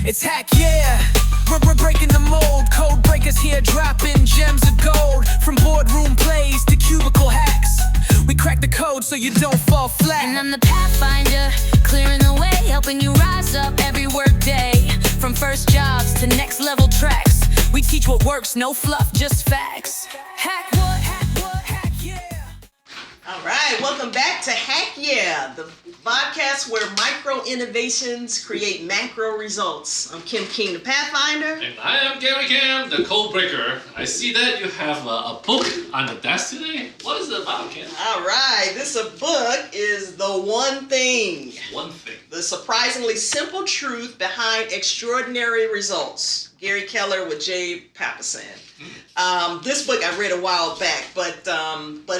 It's hack, yeah. We're breaking the mold. Code breakers here, dropping gems of gold. From boardroom plays to cubicle hacks, we crack the code so you don't fall flat. And I'm the Pathfinder, clearing the way, helping you rise up every work day. From first jobs to next level tracks, we teach what works, no fluff, just facts. Hack what, hack yeah. All right, welcome back to Hack YeA, the podcast where micro innovations create macro results. I'm Kim King, the Pathfinder. And I am Gary Cam, the code breaker. I see that you have a book on the desk today. What is it about, Cam? All right, this book is The One Thing. One thing. The surprisingly simple truth behind extraordinary results. Gary Keller with J. Papasan. This book I read a while back, but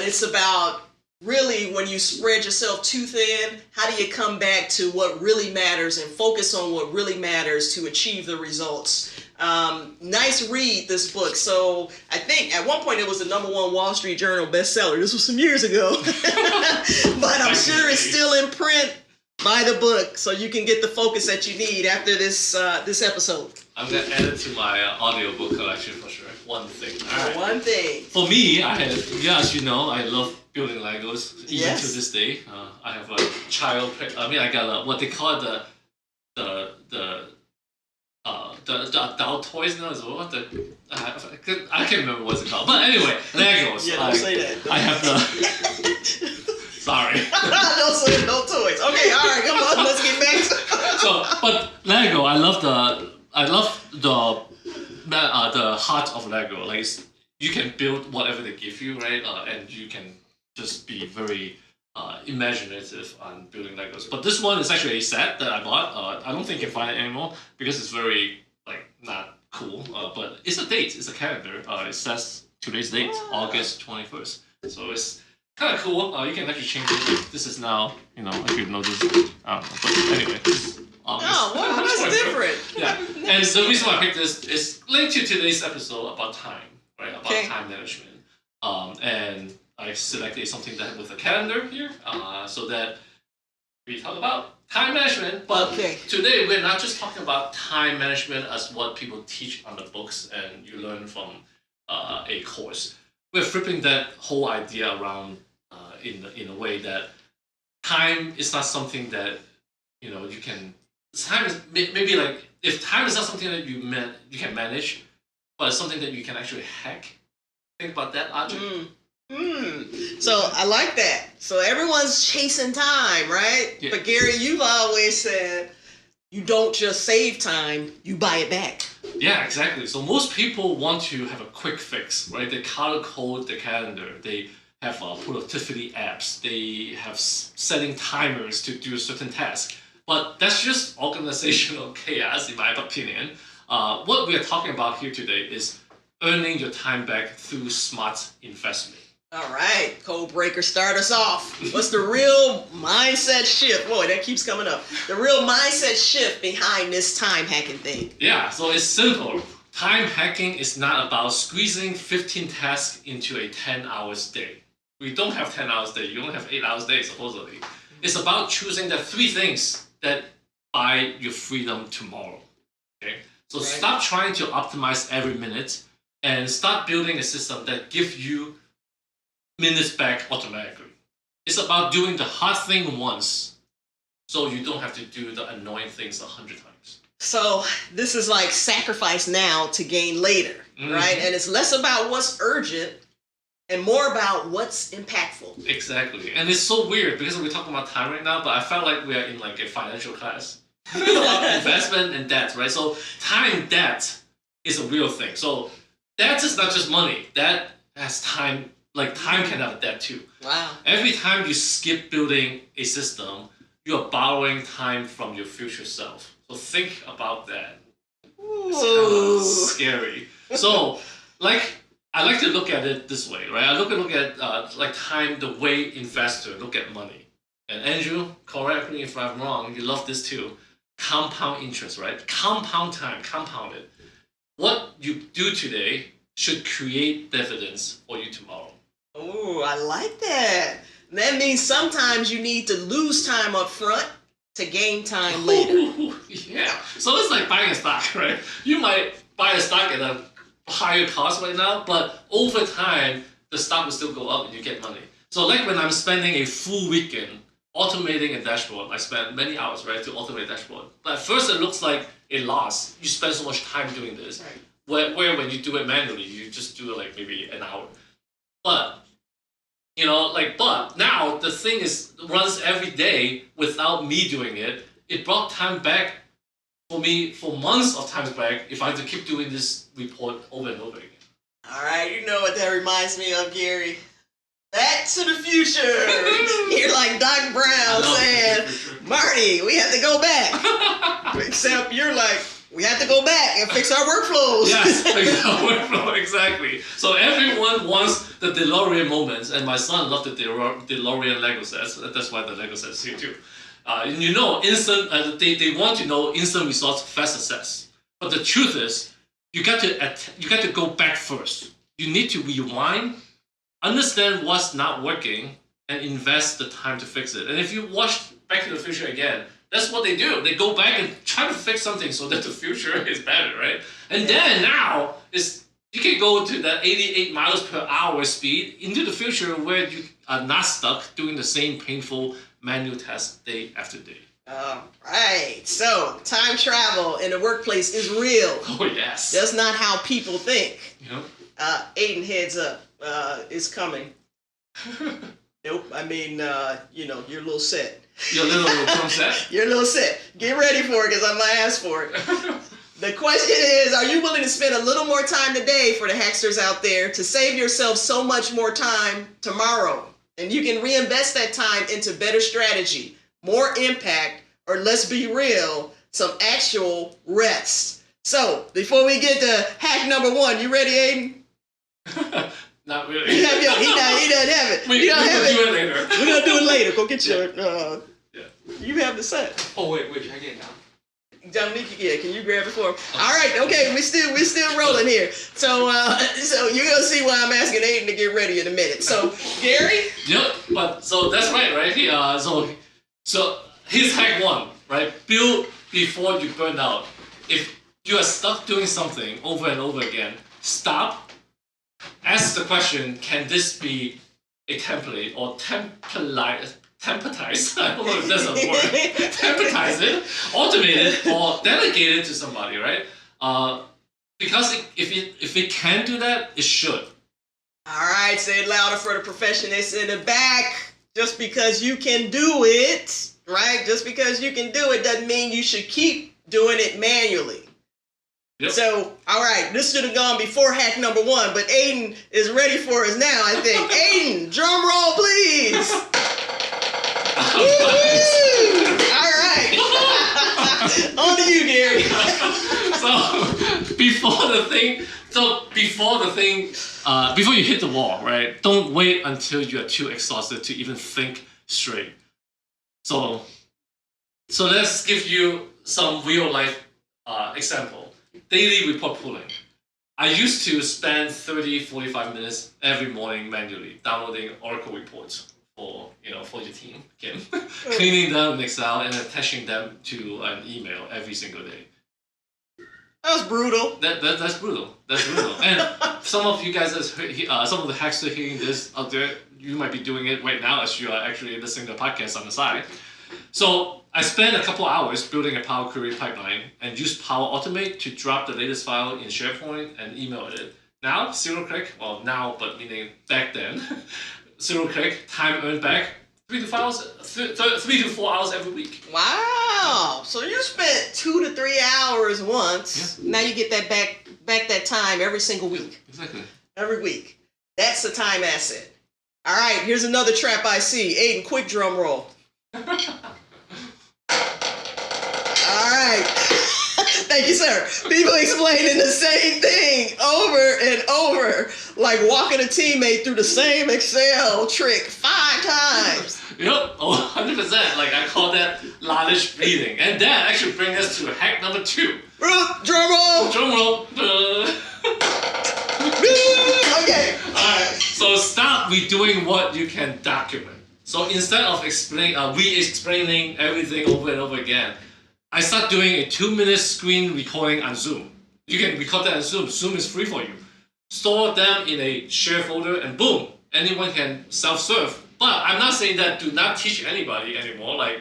it's about really when you spread yourself too thin, how do you come back to what really matters and focus on what really matters to achieve the results. Nice read, this book. So I think at one point it was the #1 Wall Street Journal bestseller. This was some years ago, but I'm sure it's still in print. Buy the book so you can get the focus that you need after this episode. I'm going to add it to my audiobook collection for sure. One thing. All right. One thing. For me, as you know, I love building Legos even to this day. I have a child. I got what they call the adult toys now. Is what I can't remember what's it called. But anyway, Legos. Yeah, don't say that. I have the. Sorry. Don't say no toys. Okay, all right, come on, let's get back to. But Lego, I love the heart of Lego. Like you can build whatever they give you, right? And you can just be very imaginative on building Legos. But this one is actually a set that I bought. I don't think you can find it anymore because it's very not cool. But it's a date. It's a calendar. It says today's date, August 21st. So it's kind of cool. You can actually change it. This is now, I should know this. But anyway, this August. Oh, wow, that's different. Yeah. And the reason why I picked this is linked to today's episode about time, right? About time management. And I selected something that with a calendar here, so that we talk about time management. But today we're not just talking about time management as what people teach on the books and you learn from a course. We're flipping that whole idea around in a way that time is not something that you can. Time is maybe if time is not something that you can manage, but it's something that you can actually hack. Think about that logic. So I like that. So everyone's chasing time, right? Yeah. But Gary, you've always said you don't just save time, you buy it back. Yeah, exactly. So most people want to have a quick fix, right? They color code the calendar. They have productivity apps. They have setting timers to do a certain task. But that's just organizational chaos, in my opinion. What we are talking about here today is earning your time back through smart investment. All right, code breaker, start us off. What's the real mindset shift? Boy, that keeps coming up. The real mindset shift behind this time hacking thing. Yeah, so it's simple. Time hacking is not about squeezing 15 tasks into a 10 hours day. We don't have 10 hours a day. You only have 8 hours a day, supposedly. It's about choosing the 3 things that buy your freedom tomorrow. Okay? So stop trying to optimize every minute and start building a system that gives you minutes back automatically. It's about doing the hard thing once so you don't have to do the annoying things 100 times. So this is like sacrifice now to gain later, right? And it's less about what's urgent and more about what's impactful. Exactly. And it's so weird because we're talking about time right now, but I felt like we are in a financial class about investment and debt, right? So time debt is a real thing. So debt is not just money. That has time. Time can have a debt too. Wow. Every time you skip building a system, you are borrowing time from your future self. So think about that. Ooh. It's kind of scary. So, I like to look at it this way, right? I look at time the way investors look at money. And Andrew, correct me if I'm wrong. You love this too. Compound interest, right? Compound time, compound it. What you do today should create dividends for you tomorrow. Oh, I like that. That means sometimes you need to lose time up front to gain time later. Yeah. So it's like buying a stock, right? You might buy a stock at a higher cost right now, but over time, the stock will still go up and you get money. So like when I'm spending a full weekend automating a dashboard, I spend many hours, right, to automate a dashboard. But at first it looks like a loss. You spend so much time doing this. Right. Where when you do it manually, you just do it like maybe an hour. But you know, but now the thing runs every day without me doing it. It brought time back for me for months of time back if I had to keep doing this report over and over again. All right, you know what that reminds me of, Gary? Back to the future. You're like Doc Brown saying, Marty, we have to go back. Except you're like, we have to go back and fix our workflows. Yes, fix our workflow, exactly. So everyone wants the DeLorean moments, and my son loved the DeLorean Lego sets. That's why the Lego sets here too. You know, they want to know instant results, fast success. But the truth is, you got to go back first. You need to rewind, understand what's not working, and invest the time to fix it. And if you watch Back to the Future again, that's what they do. They go back and try to fix something so that the future is better, right? And then now you can go to that 88 miles per hour speed into the future where you are not stuck doing the same painful manual tasks day after day. Right. So time travel in the workplace is real. Oh yes. That's not how people think. Yep. Aiden, heads up. Is coming. Nope. I mean, your little set. Your little drum set? Your little set. Get ready for it because I might ask for it. The question is, are you willing to spend a little more time today for the hacksters out there to save yourself so much more time tomorrow? And you can reinvest that time into better strategy, more impact, or let's be real, some actual rest. So, before we get to hack number 1, you ready, Aiden? Not really. He doesn't have it. We're gonna do it later. We're gonna do it later. Go get your. Yeah. You have the set. Oh wait, check it now. Dominique, can you grab it for him? All right, okay, we're still rolling here. So you're gonna see why I'm asking Aiden to get ready in a minute. So Gary. Yep. But so that's right? He, so here's hack 1, right? Build before you burn out. If you are stuck doing something over and over again, stop. Ask the question, can this be a template or templatize? I don't know if that's a word. Templatize it, automate it, or delegate it to somebody, right? Because if it can do that, it should. All right, say it louder for the professionists in the back. Just because you can do it, right? Just because you can do it doesn't mean you should keep doing it manually. Yep. So, all right, this should have gone before hack number 1, but Aiden is ready for us now, I think. Aiden, drum roll, please. All right. On to you, Gary. Before you hit the wall, right? Don't wait until you are too exhausted to even think straight. So let's give you some real life example. Daily report pulling. I used to spend 30-45 minutes every morning manually downloading Oracle reports for your team, Kim, cleaning them in Excel and attaching them to an email every single day. That was brutal. That's brutal. That's brutal. And some of you guys, some of the hackers hearing this out there, you might be doing it right now as you are actually listening to the podcast on the side. So I spent a couple hours building a Power Query pipeline and used Power Automate to drop the latest file in SharePoint and email it. Now, 0 click, well now, but meaning back then, 0 click, time earned back, 3 to 4 hours every week. Wow! So you spent 2 to 3 hours once. Yeah. Now you get that back that time every single week. Exactly. Every week. That's the time asset. All right, here's another trap I see. Aiden, quick drum roll. All right. Thank you, sir. People explaining the same thing over and over, like walking a teammate through the same Excel trick 5 times. Yep, 100%. Like I call that lavish breathing, and that actually brings us to hack number 2. Drum roll. Drum roll. Okay. All right. So stop redoing what you can document. So instead of re-explaining everything over and over again, I start doing a 2-minute screen recording on Zoom. You can record that on Zoom. Zoom is free for you. Store them in a share folder and boom, anyone can self-serve. But I'm not saying that do not teach anybody anymore. Like,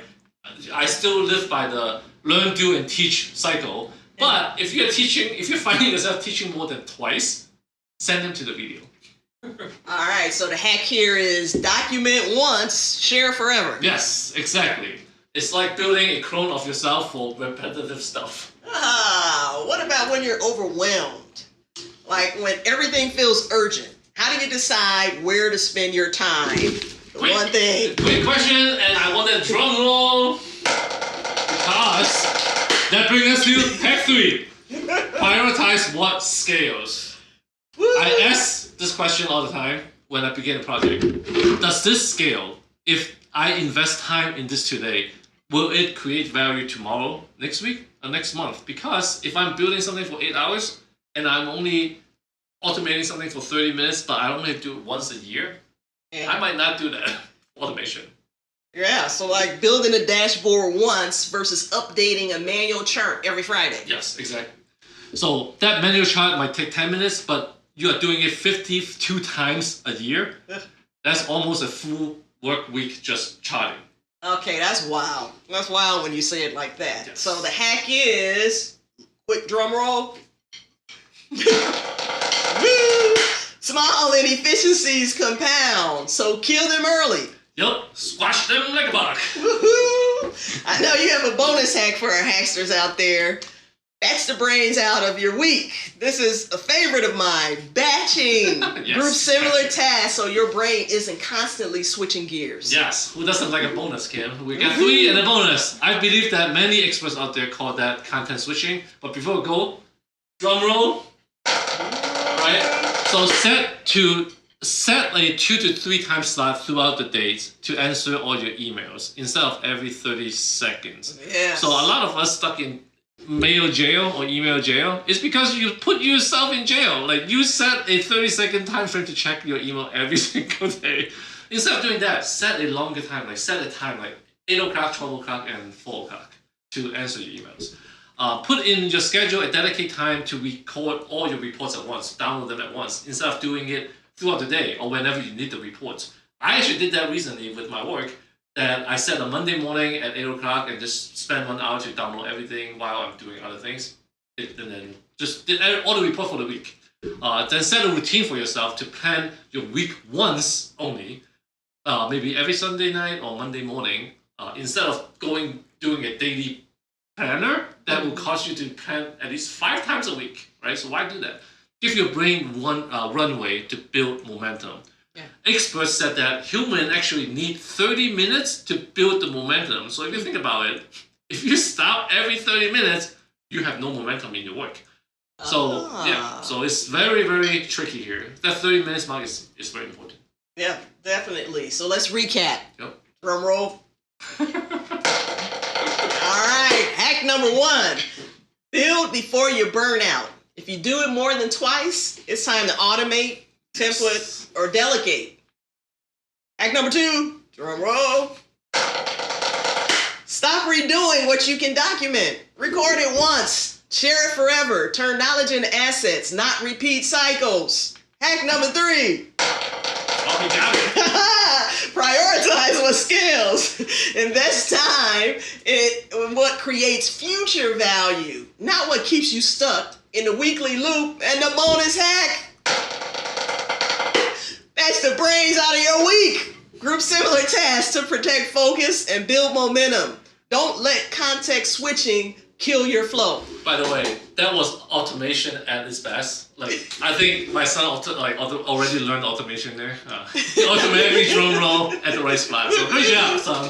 I still live by the learn, do, and teach cycle. But if you're finding yourself teaching more than twice, send them to the video. All right, so the hack here is document once, share forever. Yes, exactly. It's like building a clone of yourself for repetitive stuff. What about when you're overwhelmed? Like when everything feels urgent. How do you decide where to spend your time? One thing. Quick question, and I want a drum roll. Because that brings us to hack 3. Prioritize what scales. Woo. I ask this question all the time when I begin a project. Does this scale? If I invest time in this today, will it create value tomorrow, next week, or next month? Because if I'm building something for 8 hours and I'm only automating something for 30 minutes, but I only do it once a year, I might not do that automation. Yeah, so like building a dashboard once versus updating a manual chart every Friday. Yes, exactly. So that manual chart might take 10 minutes, but you are doing it 52 times a year. That's almost a full work week just charting. Okay, that's wild. That's wild when you say it like that. Yes. So the hack is, quick drum roll. Woo! Small inefficiencies compound, so kill them early. Yup, squash them like a bug. Woohoo! I know you have a bonus hack for our hacksters out there. Batch the brains out of your week. This is a favorite of mine. Batching. Yes, Group similar batching. tasks so your brain isn't constantly switching gears. Yes, who doesn't like a bonus, Kim? We got 3 and a bonus. I believe that many experts out there call that content switching. But before we go, drum roll. Right? So set a 2 to 3 time slot throughout the day to answer all your emails instead of every 30 seconds. Yes. So a lot of us stuck in mail jail or email jail is because you put yourself in jail. Like you set a 30-second time frame to check your email every single day. Instead of doing that, set a longer time. Like set a time like 8 o'clock, 12 o'clock, and 4 o'clock to answer your emails. Put in your schedule a dedicated time to record all your reports at once, download them at once, instead of doing it throughout the day or whenever you need the reports. I actually did that recently with my work, that I set a Monday morning at 8 o'clock and just spend 1 hour to download everything while I'm doing other things. And then just did all the report for the week. Then set a routine for yourself to plan your week once only, maybe every Sunday night or Monday morning, instead of doing a daily planner that will cause you to plan at least 5 times a week, right? So why do that? Give your brain one runway to build momentum. Yeah. Experts said that humans actually need 30 minutes to build the momentum. So if you think about it, if you stop every 30 minutes, you have no momentum in your work. So yeah, so it's very, very tricky here. That 30 minutes mark is very important. Yeah, definitely. So let's recap. Yep. Drum roll. All right, hack number 1. Build before you burn out. If you do it more than twice, it's time to automate, template, or delegate. Hack number 2, drum roll. Stop redoing what you can document. Record it once. Share it forever. Turn knowledge into assets, not repeat cycles. Hack number 3. Oh, we got it. Prioritize what scales. Invest time in what creates future value, not what keeps you stuck in the weekly loop. And the bonus hack. That's the brains out of your week. Group similar tasks to protect focus and build momentum. Don't let context switching kill your flow. By the way, that was automation at its best. Like I think my son already learned automation there. He automatically drum roll at the right spot. So good job, son.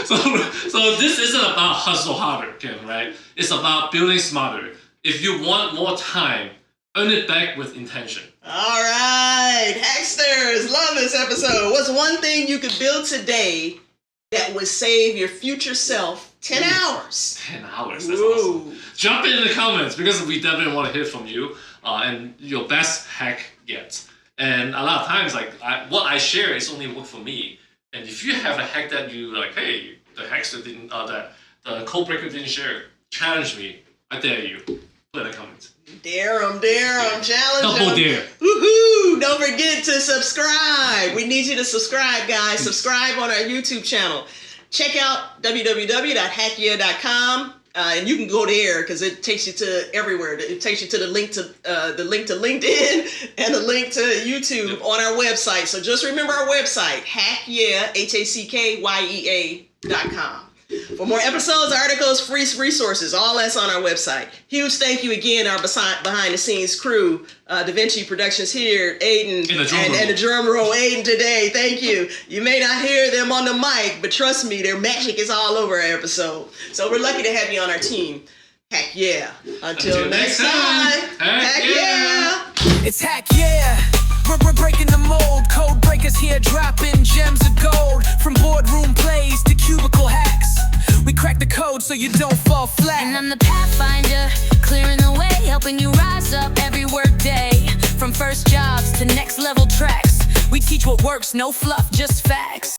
so this isn't about hustle harder, Kim, right? It's about building smarter. If you want more time, earn it back with intention. All right, Hacksters, love this episode. What's one thing you could build today that would save your future self 10 hours? 10 hours, that's awesome. Jump in the comments because we definitely want to hear from you and your best hack yet. And a lot of times, what I share is only work for me. And if you have a hack that you like, hey, the hackster didn't, the code breaker didn't share, challenge me. I dare you. Put in a comment. Dare 'em, challenge 'em. Double dare. Woohoo! Don't forget to subscribe. We need you to subscribe, guys. Subscribe on our YouTube channel. Check out www.hackyeah.com. And you can go there because it takes you to everywhere. It takes you to the link to LinkedIn and the link to YouTube on our website. So just remember our website, YeA, HACKYEA.com. For more episodes, articles, free resources, all that's on our website. Huge thank you again, our behind the scenes crew, Da Vinci Productions here, Aiden, and the drum roll, Aiden today. Thank you. You may not hear them on the mic, but trust me, their magic is all over our episode. So we're lucky to have you on our team. Heck yeah. Until next time. Heck yeah. It's Hack Yeah. We're breaking the mold. Code breakers here dropping gems of gold. From boardroom plays to cubicle hacks, we crack the code so you don't fall flat. And I'm the Pathfinder, clearing the way, helping you rise up every work day. From first jobs to next level tracks, we teach what works, no fluff, just facts.